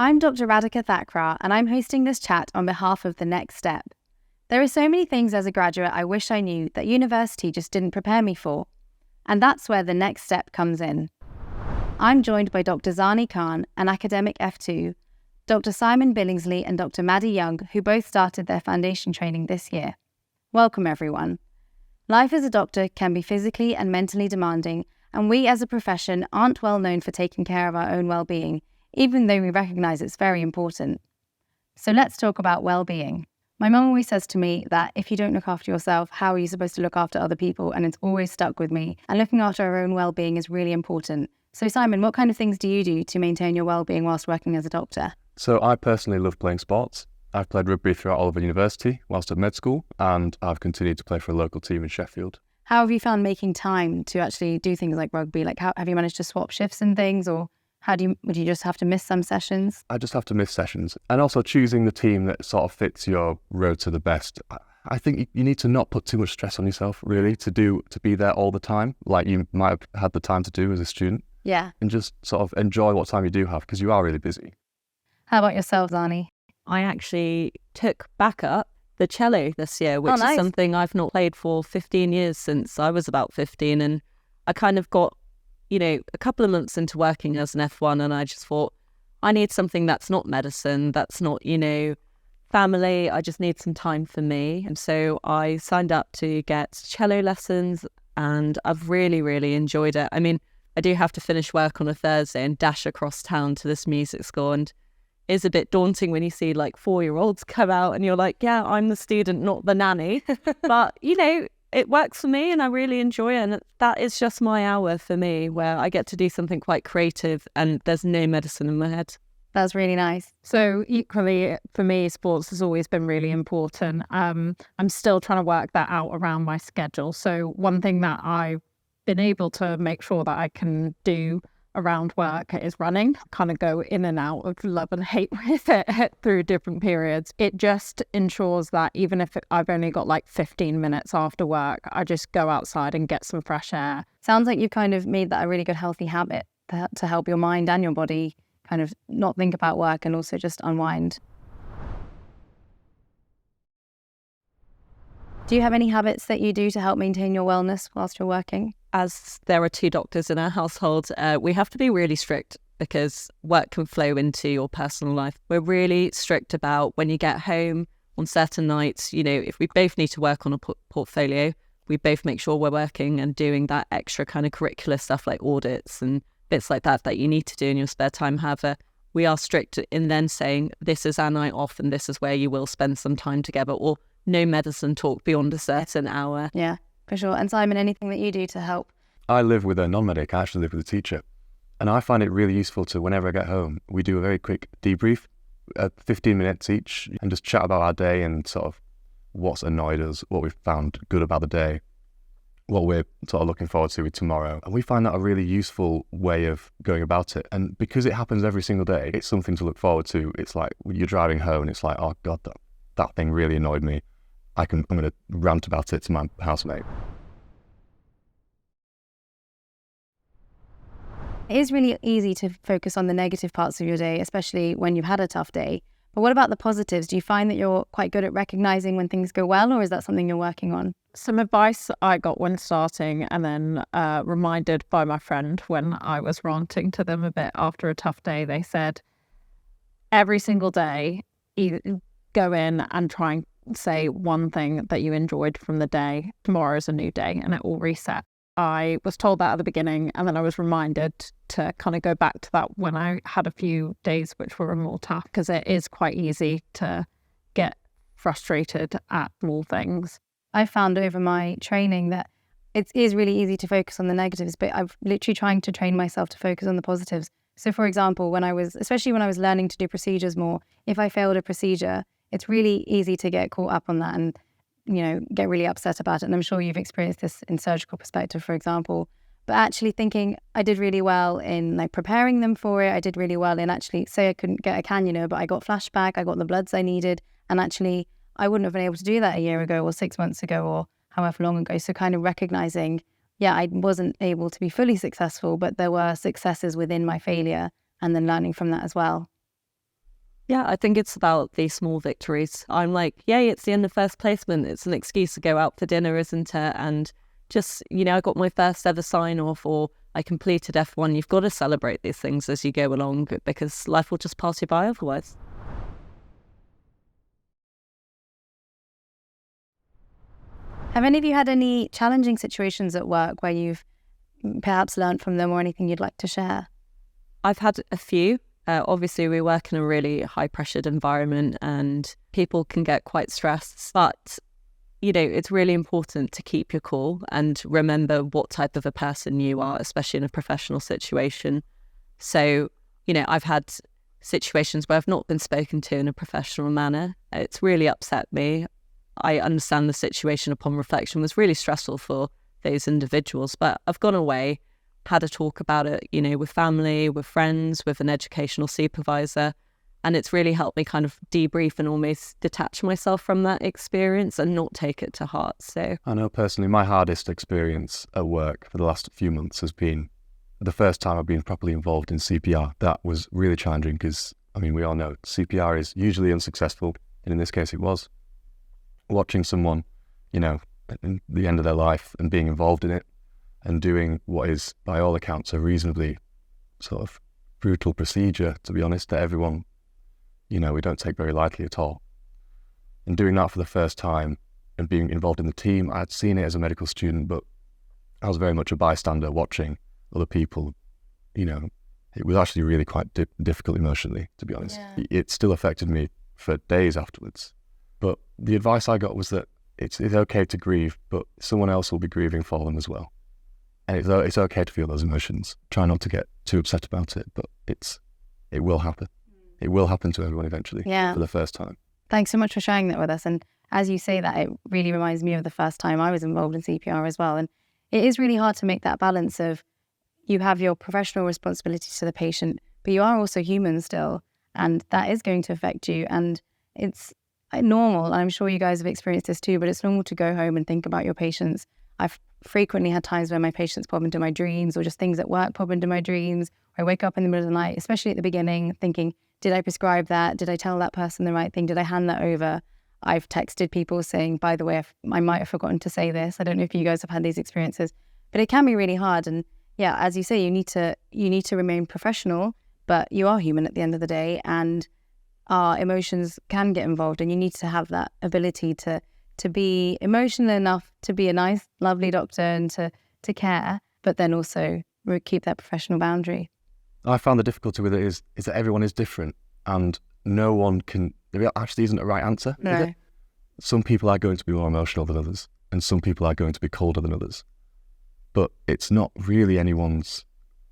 I'm Dr. Radhika Thakrar, and I'm hosting this chat on behalf of The Next Step. There are so many things as a graduate I wish I knew that university just didn't prepare me for. And that's where The Next Step comes in. I'm joined by Dr. Zani Khan, an academic F2, Dr. Simon Billingsley and Dr. Maddie Young, who both started their foundation training this year. Welcome, everyone. Life as a doctor can be physically and mentally demanding, and we as a profession aren't well known for taking care of our own well-being, even though we recognise it's very important. So let's talk about well-being. My mum always says to me that if you don't look after yourself, how are you supposed to look after other people? And it's always stuck with me. And looking after our own well-being is really important. So Simon, what kind of things do you do to maintain your well-being whilst working as a doctor? So I personally love playing sports. I've played rugby throughout Oliver University whilst at med school, and I've continued to play for a local team in Sheffield. How have you found making time to actually do things like rugby? Like, how have you managed to swap shifts and things, or would you just have to miss some sessions? I just have to miss sessions. And also choosing the team that sort of fits your rota the best. I think you need to not put too much stress on yourself, really, to be there all the time, like you might have had the time to do as a student. Yeah. And just sort of enjoy what time you do have, because you are really busy. How about yourself, Zani? I actually took back up the cello this year, which nice. is something I've not played for 15 years since I was about 15. And I kind of got, a couple of months into working as an F1, and I just thought, I need something that's not medicine, that's not, family. I just need some time for me. And so I signed up to get cello lessons, and I've really, really enjoyed it. I mean, I do have to finish work on a Thursday and dash across town to this music school, and it's a bit daunting when you see like 4-year-olds come out and you're like, yeah, I'm the student, not the nanny. But, it works for me and I really enjoy it. And that is just my hour for me, where I get to do something quite creative and there's no medicine in my head. That's really nice. So equally, for me, sports has always been really important. I'm still trying to work that out around my schedule. So one thing that I've been able to make sure that I can do around work is running. Kind of go in and out of love and hate with it through different periods. It just ensures that even if I've only got like 15 minutes after work, I just go outside and get some fresh air. Sounds like you've kind of made that a really good healthy habit to help your mind and your body kind of not think about work and also just unwind. Do you have any habits that you do to help maintain your wellness whilst you're working? As there are 2 doctors in our household, we have to be really strict because work can flow into your personal life. We're really strict about when you get home on certain nights, if we both need to work on a portfolio, we both make sure we're working and doing that extra kind of curricular stuff like audits and bits like that you need to do in your spare time. However, we are strict in then saying this is our night off and this is where you will spend some time together, or no medicine talk beyond a certain hour. Yeah, for sure. And Simon, anything that you do to help? I live with a non-medic. I actually live with a teacher. And I find it really useful to, whenever I get home, we do a very quick debrief, 15 minutes each, and just chat about our day and sort of what's annoyed us, what we've found good about the day, what we're sort of looking forward to with tomorrow. And we find that a really useful way of going about it. And because it happens every single day, it's something to look forward to. It's like you're driving home and it's like, oh God, that thing really annoyed me. I'm going to rant about it to my housemate. It is really easy to focus on the negative parts of your day, especially when you've had a tough day. But what about the positives? Do you find that you're quite good at recognizing when things go well, or is that something you're working on? Some advice I got when starting, and then reminded by my friend when I was ranting to them a bit after a tough day. They said, every single day, go in and try and say one thing that you enjoyed from the day. Tomorrow is a new day and it will reset. I was told that at the beginning, and then I was reminded to kind of go back to that when I had a few days which were more tough, because it is quite easy to get frustrated at small things. I found over my training that it is really easy to focus on the negatives, but I'm literally trying to train myself to focus on the positives. So for example, especially when I was learning to do procedures more, if I failed a procedure, it's really easy to get caught up on that and get really upset about it. And I'm sure you've experienced this in surgical perspective, for example. But actually thinking I did really well in like preparing them for it. I did really well in actually, say I couldn't get a cannula, but I got flashback, I got the bloods I needed. And actually I wouldn't have been able to do that a year ago or 6 months ago or however long ago. So kind of recognizing, I wasn't able to be fully successful, but there were successes within my failure and then learning from that as well. Yeah, I think it's about the small victories. I'm like, yay, it's the end of first placement. It's an excuse to go out for dinner, isn't it? And just, I got my first ever sign off, or I completed F1. You've got to celebrate these things as you go along, because life will just pass you by otherwise. Have any of you had any challenging situations at work where you've perhaps learned from them, or anything you'd like to share? I've had a few. Obviously, we work in a really high-pressured environment and people can get quite stressed. But, it's really important to keep your cool and remember what type of a person you are, especially in a professional situation. So, I've had situations where I've not been spoken to in a professional manner. It's really upset me. I understand the situation upon reflection was really stressful for those individuals, but I've gone away, had a talk about it, with family, with friends, with an educational supervisor. And it's really helped me kind of debrief and almost detach myself from that experience and not take it to heart. So I know personally my hardest experience at work for the last few months has been the first time I've been properly involved in CPR. That was really challenging because, we all know CPR is usually unsuccessful. And in this case it was. Watching someone, at the end of their life and being involved in it and doing what is, by all accounts, a reasonably sort of brutal procedure, to be honest, that everyone, we don't take very lightly at all. And doing that for the first time and being involved in the team, I'd seen it as a medical student, but I was very much a bystander watching other people. It was actually really quite difficult emotionally, to be honest. Yeah. It still affected me for days afterwards. But the advice I got was that it's okay to grieve, but someone else will be grieving for them as well. And it's okay to feel those emotions. Try not to get too upset about it, but it will happen. It will happen to everyone eventually. Yeah. For the first time. Thanks so much for sharing that with us. And as you say that, it really reminds me of the first time I was involved in CPR as well. And it is really hard to make that balance of, you have your professional responsibility to the patient, but you are also human still, and that is going to affect you. And it's normal, and I'm sure you guys have experienced this too, but it's normal to go home and think about your patients. I've frequently had times where my patients pop into my dreams, or just things at work pop into my dreams. I wake up in the middle of the night, especially at the beginning, thinking, did I prescribe that? Did I tell that person the right thing? Did I hand that over? I've texted people saying, by the way, I might have forgotten to say this. I don't know if you guys have had these experiences, but it can be really hard. And yeah, as you say, you need to remain professional, but you are human at the end of the day, and our emotions can get involved, and you need to have that ability to be emotional enough to be a nice, lovely doctor and to care, but then also keep that professional boundary. I found the difficulty with it is that everyone is different, and no one can. There actually isn't a right answer. No. Some people are going to be more emotional than others, and some people are going to be colder than others. But it's not really anyone's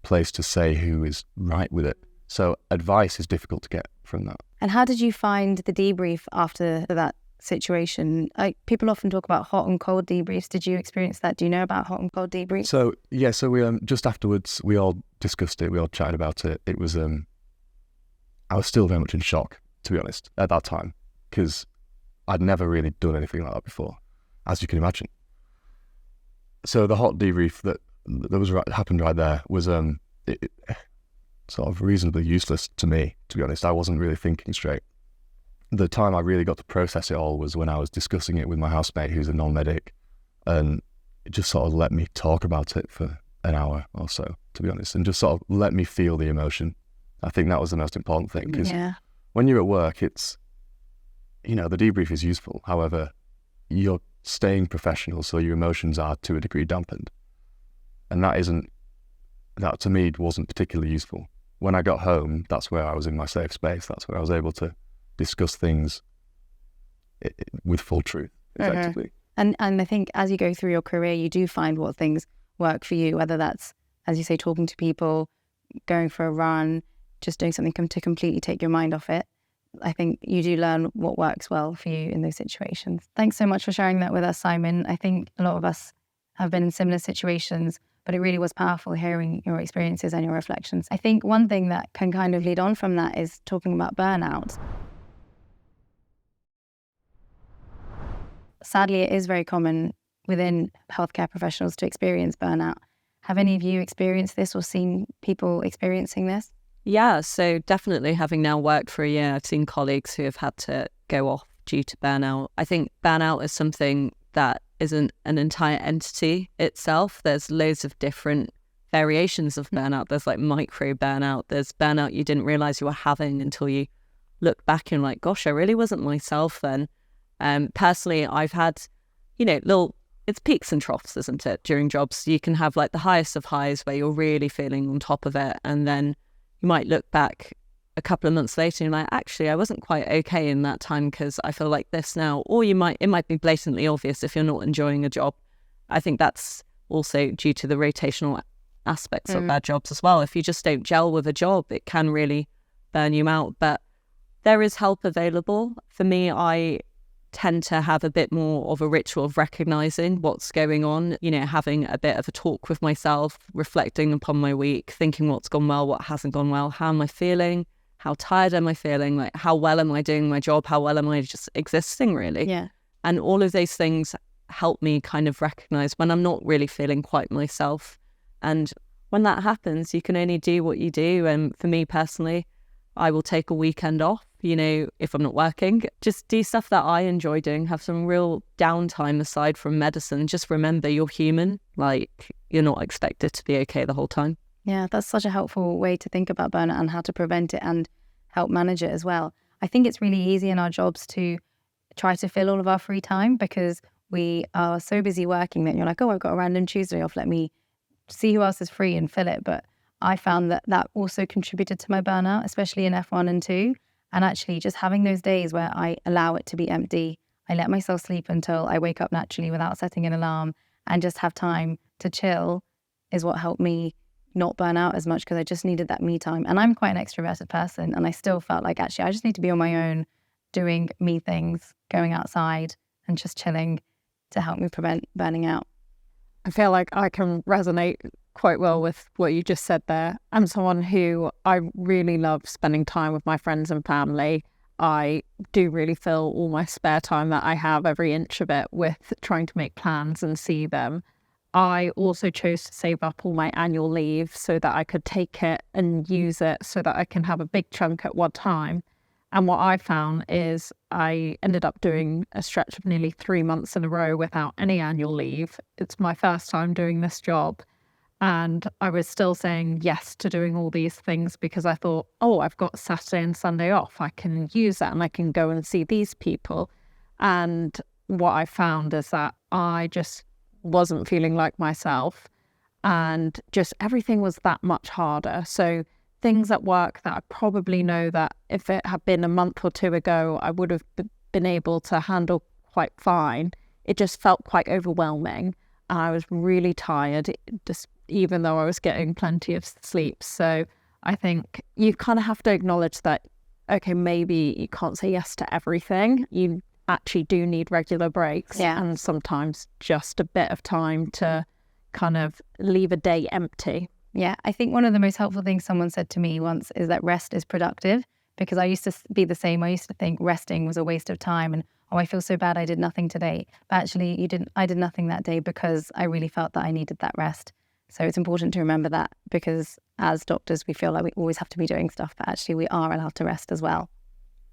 place to say who is right with it. So advice is difficult to get from that. And how did you find the debrief after that situation? People often talk about hot and cold debriefs. Did you experience that? Do you know about hot and cold debriefs? So we just afterwards we all discussed it. We all chatted about it. It was I was still very much in shock, to be honest, at that time, because I'd never really done anything like that before, as you can imagine. So the hot debrief that happened right there was sort of reasonably useless to me, to be honest. I wasn't really thinking straight. The time I really got to process it all was when I was discussing it with my housemate, who's a non-medic, and it just sort of let me talk about it for an hour or so, to be honest, and just sort of let me feel the emotion. I think that was the most important thing, because when you're at work, it's, the debrief is useful. However, you're staying professional, so your emotions are to a degree dampened. And that to me wasn't particularly useful. When I got home, that's where I was in my safe space. That's where I was able to discuss things with full truth, effectively. And I think as you go through your career, you do find what things work for you, whether that's, as you say, talking to people, going for a run, just doing something to completely take your mind off it. I think you do learn what works well for you in those situations. Thanks so much for sharing that with us, Simon. I think a lot of us have been in similar situations, but it really was powerful hearing your experiences and your reflections. I think one thing that can kind of lead on from that is talking about burnout. Sadly, it is very common within healthcare professionals to experience burnout. Have any of you experienced this or seen people experiencing this? Yeah, so definitely having now worked for a year, I've seen colleagues who have had to go off due to burnout. I think burnout is something that isn't an entire entity itself. There's loads of different variations of burnout. There's like micro burnout. There's burnout you didn't realize you were having until you look back and like, gosh, I really wasn't myself then. Personally, I've had, it's peaks and troughs, isn't it? During jobs, you can have like the highest of highs where you're really feeling on top of it. And then you might look back a couple of months later and you're like, actually, I wasn't quite okay in that time because I feel like this now. Or it might be blatantly obvious if you're not enjoying a job. I think that's also due to the rotational aspects of bad jobs as well. If you just don't gel with a job, it can really burn you out. But there is help available. For me, I tend to have a bit more of a ritual of recognizing what's going on, having a bit of a talk with myself, reflecting upon my week, thinking what's gone well, what hasn't gone well, how am I feeling, how tired am I feeling, like how well am I doing my job, how well am I just existing really. Yeah. And all of those things help me kind of recognize when I'm not really feeling quite myself. And when that happens, you can only do what you do. And for me personally, I will take a weekend off, if I'm not working, just do stuff that I enjoy doing, have some real downtime aside from medicine. Just remember you're human, like you're not expected to be okay the whole time. Yeah, that's such a helpful way to think about burnout and how to prevent it and help manage it as well. I think it's really easy in our jobs to try to fill all of our free time because we are so busy working that you're like, oh, I've got a random Tuesday off, let me see who else is free and fill it. But I found that also contributed to my burnout, especially in F1 and 2. And actually just having those days where I allow it to be empty, I let myself sleep until I wake up naturally without setting an alarm and just have time to chill is what helped me not burn out as much because I just needed that me time. And I'm quite an extroverted person and I still felt like actually I just need to be on my own doing me things, going outside and just chilling to help me prevent burning out. I feel like I can resonate quite well with what you just said there. I'm someone who I really love spending time with my friends and family. I do really fill all my spare time that I have, every inch of it, with trying to make plans and see them. I also chose to save up all my annual leave so that I could take it and use it so that I can have a big chunk at one time. And what I found is I ended up doing a stretch of nearly 3 months in a row without any annual leave. It's my first time doing this job. And I was still saying yes to doing all these things because I thought, oh, I've got Saturday and Sunday off. I can use that and I can go and see these people. And what I found is that I just wasn't feeling like myself. And just everything was that much harder. So things at work that I probably know that if it had been a month or two ago, I would have been able to handle quite fine. It just felt quite overwhelming. And I was really tired, just even though I was getting plenty of sleep. So I think you kind of have to acknowledge that, okay, maybe you can't say yes to everything. You actually do need regular breaks and sometimes just a bit of time to kind of leave a day empty. Yeah, I think one of the most helpful things someone said to me once is that rest is productive, because I used to be the same. I used to think resting was a waste of time and, oh, I feel so bad I did nothing today. But actually I did nothing that day because I really felt that I needed that rest. So it's important to remember that, because as doctors, we feel like we always have to be doing stuff, but actually we are allowed to rest as well.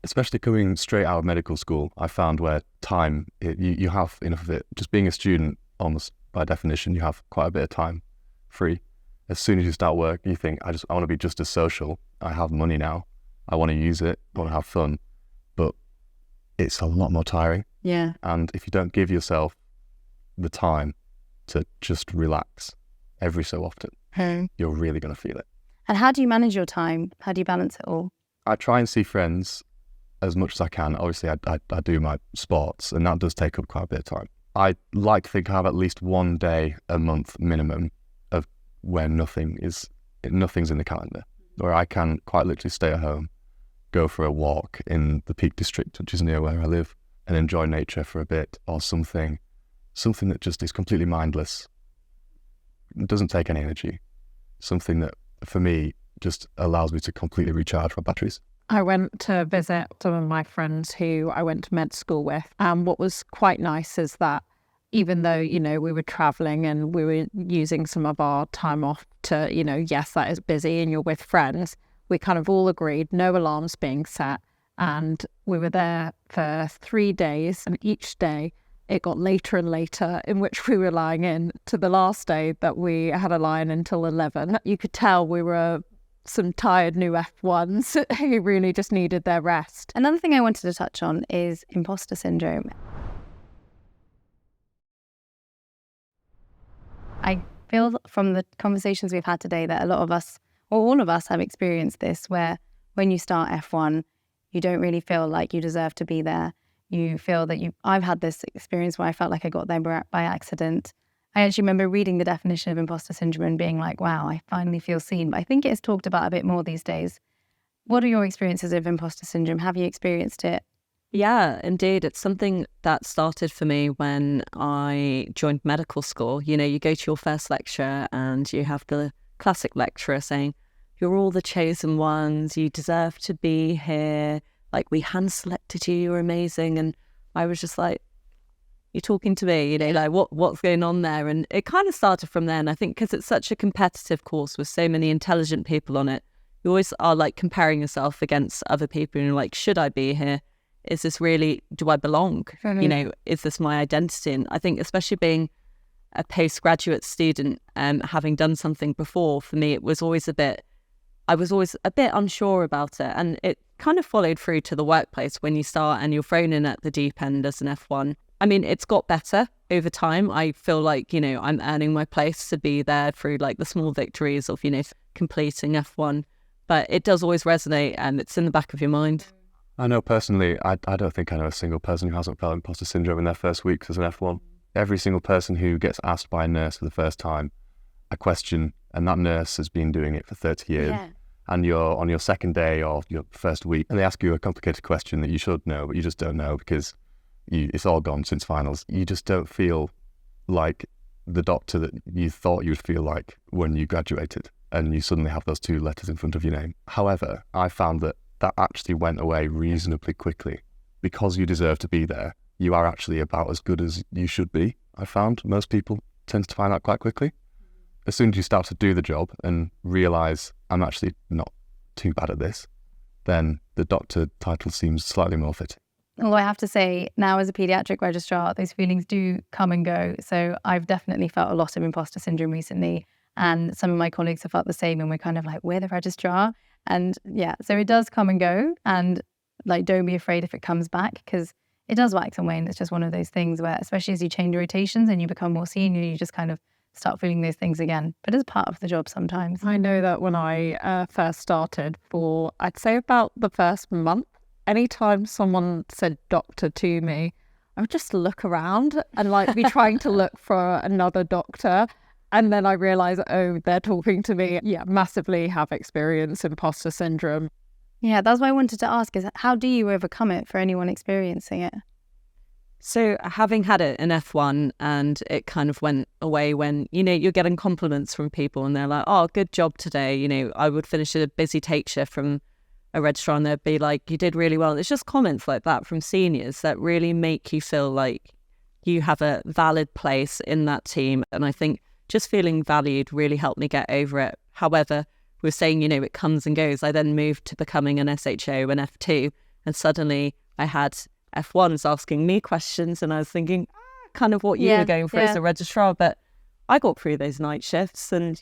Especially coming straight out of medical school, I found where time, you have enough of it. Just being a student, almost by definition, you have quite a bit of time free. As soon as you start work, you think, I want to be just as social. I have money now. I want to use it. I want to have fun. But it's a lot more tiring. Yeah. And if you don't give yourself the time to just relax every so often, you're really going to feel it. And how do you manage your time? How do you balance it all? I try and see friends as much as I can. Obviously, I do my sports, and that does take up quite a bit of time. I like to think I have at least one day a month minimum of where nothing's in the calendar, where I can quite literally stay at home, go for a walk in the Peak District, which is near where I live, and enjoy nature for a bit, or something that just is completely mindless. It doesn't take any energy. Something that, for me, just allows me to completely recharge my batteries. I went to visit some of my friends who I went to med school with. And what was quite nice is that even though, we were traveling and we were using some of our time off to, yes, that is busy and you're with friends, we kind of all agreed no alarms being set. And we were there for 3 days, and each day it got later and later in which we were lying in, to the last day that we had a lie-in until 11. You could tell we were some tired new F1s who really just needed their rest. Another thing I wanted to touch on is imposter syndrome. I feel from the conversations we've had today that a lot of us, or all of us, have experienced this, where when you start F1, you don't really feel like you deserve to be there. You feel that I've had this experience where I felt like I got there by accident. I actually remember reading the definition of imposter syndrome and being like, wow, I finally feel seen. But I think it's talked about a bit more these days. What are your experiences of imposter syndrome? Have you experienced it? Yeah, indeed. It's something that started for me when I joined medical school. You know, you go to your first lecture and you have the classic lecturer saying, you're all the chosen ones, you deserve to be here, like we hand selected you, you're amazing. And I was just like, you're talking to me, you know, like what's going on there? And it kind of started from there. And I think because it's such a competitive course with so many intelligent people on it, you always are like comparing yourself against other people and you're like, should I be here? Is this really, do I belong? Mm-hmm. You know, is this my identity? And I think especially being a postgraduate student, having done something before, for me, I was always a bit unsure about it. And it kind of followed through to the workplace when you start and you're thrown in at the deep end as an F1. I mean, it's got better over time. I feel like, you know, I'm earning my place to be there through like the small victories of, you know, completing F1. But it does always resonate and it's in the back of your mind. I know personally, I don't think I know a single person who hasn't felt imposter syndrome in their first weeks as an F1. Every single person who gets asked by a nurse for the first time a question, and that nurse has been doing it for 30 years, and you're on your second day or your first week, and they ask you a complicated question that you should know, but you just don't know because it's all gone since finals. You just don't feel like the doctor that you thought you'd feel like when you graduated, and you suddenly have those 2 letters in front of your name. However, I found that actually went away reasonably quickly. Because you deserve to be there, you are actually about as good as you should be. I found most people tend to find out quite quickly. As soon as you start to do the job and realise I'm actually not too bad at this, then the doctor title seems slightly more fitting. Although I have to say, now as a paediatric registrar, those feelings do come and go. So I've definitely felt a lot of imposter syndrome recently. And some of my colleagues have felt the same. And we're kind of like, we're the registrar. And yeah, so it does come and go. And like, don't be afraid if it comes back, because it does wax and wane. It's just one of those things where, especially as you change your rotations and you become more senior, you just kind of start feeling those things again. But it's part of the job sometimes. I know that when I first started, for I'd say about the first month, anytime someone said doctor to me, I would just look around and like be trying to look for another doctor. And then I realised, oh, they're talking to me. Yeah, massively have experienced imposter syndrome. Yeah, that's what I wanted to ask, is how do you overcome it for anyone experiencing it? So having had it in F1 and it kind of went away when, you know, you're getting compliments from people and they're like, oh, good job today. You know, I would finish a busy take shift from a registrar and they'd be like, you did really well. And it's just comments like that from seniors that really make you feel like you have a valid place in that team. And I think just feeling valued really helped me get over it. However, we were saying, you know, it comes and goes. I then moved to becoming an SHO and F2, and suddenly I had F1s asking me questions, and I was thinking, kind of what you were going for as a registrar. But I got through those night shifts, and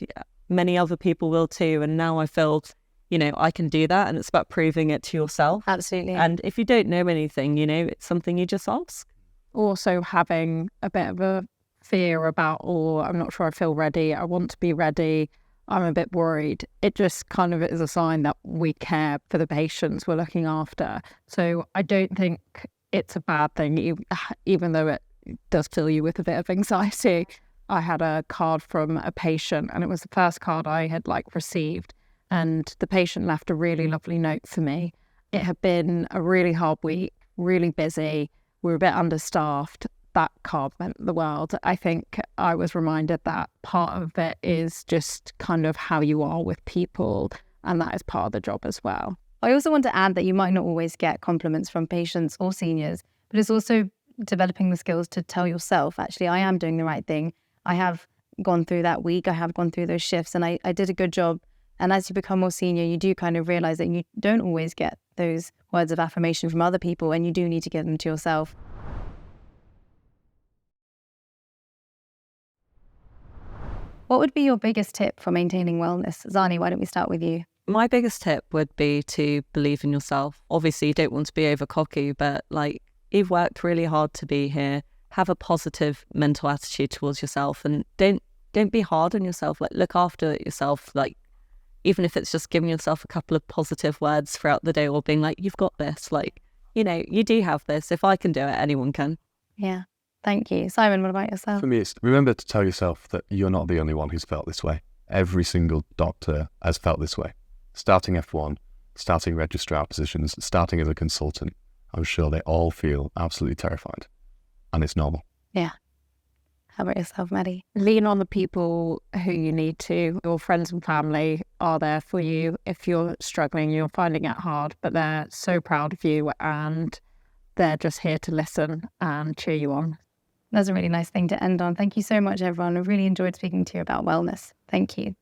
many other people will too. And now I feel, you know, I can do that, and it's about proving it to yourself. Absolutely. And if you don't know anything, you know, it's something you just ask. Also having a bit of a fear about, oh, I'm not sure I feel ready, I want to be ready, I'm a bit worried. It just kind of is a sign that we care for the patients we're looking after. So I don't think it's a bad thing, even though it does fill you with a bit of anxiety. I had a card from a patient, and it was the first card I had received, and the patient left a really lovely note for me. It had been a really hard week, really busy, we were a bit understaffed. That card meant the world. I think I was reminded that part of it is just kind of how you are with people, and that is part of the job as well. I also want to add that you might not always get compliments from patients or seniors, but it's also developing the skills to tell yourself, actually, I am doing the right thing. I have gone through that week, I have gone through those shifts, and I did a good job And as you become more senior, you do kind of realize that you don't always get those words of affirmation from other people, and you do need to give them to yourself. What would be your biggest tip for maintaining wellness? Zani, why don't we start with you? My biggest tip would be to believe in yourself. Obviously, you don't want to be over cocky, but like, you've worked really hard to be here. Have a positive mental attitude towards yourself, and don't be hard on yourself. Like, look after yourself. Like, even if it's just giving yourself a couple of positive words throughout the day, or being like, you've got this. Like, you know, you do have this. If I can do it, anyone can. Yeah. Thank you. Simon, what about yourself? For me, it's remember to tell yourself that you're not the only one who's felt this way. Every single doctor has felt this way. Starting F1, starting registrar positions, starting as a consultant, I'm sure they all feel absolutely terrified. And it's normal. Yeah. How about yourself, Maddie? Lean on the people who you need to. Your friends and family are there for you. If you're struggling, you're finding it hard, but they're so proud of you and they're just here to listen and cheer you on. That's a really nice thing to end on. Thank you so much, everyone. I really enjoyed speaking to you about wellness. Thank you.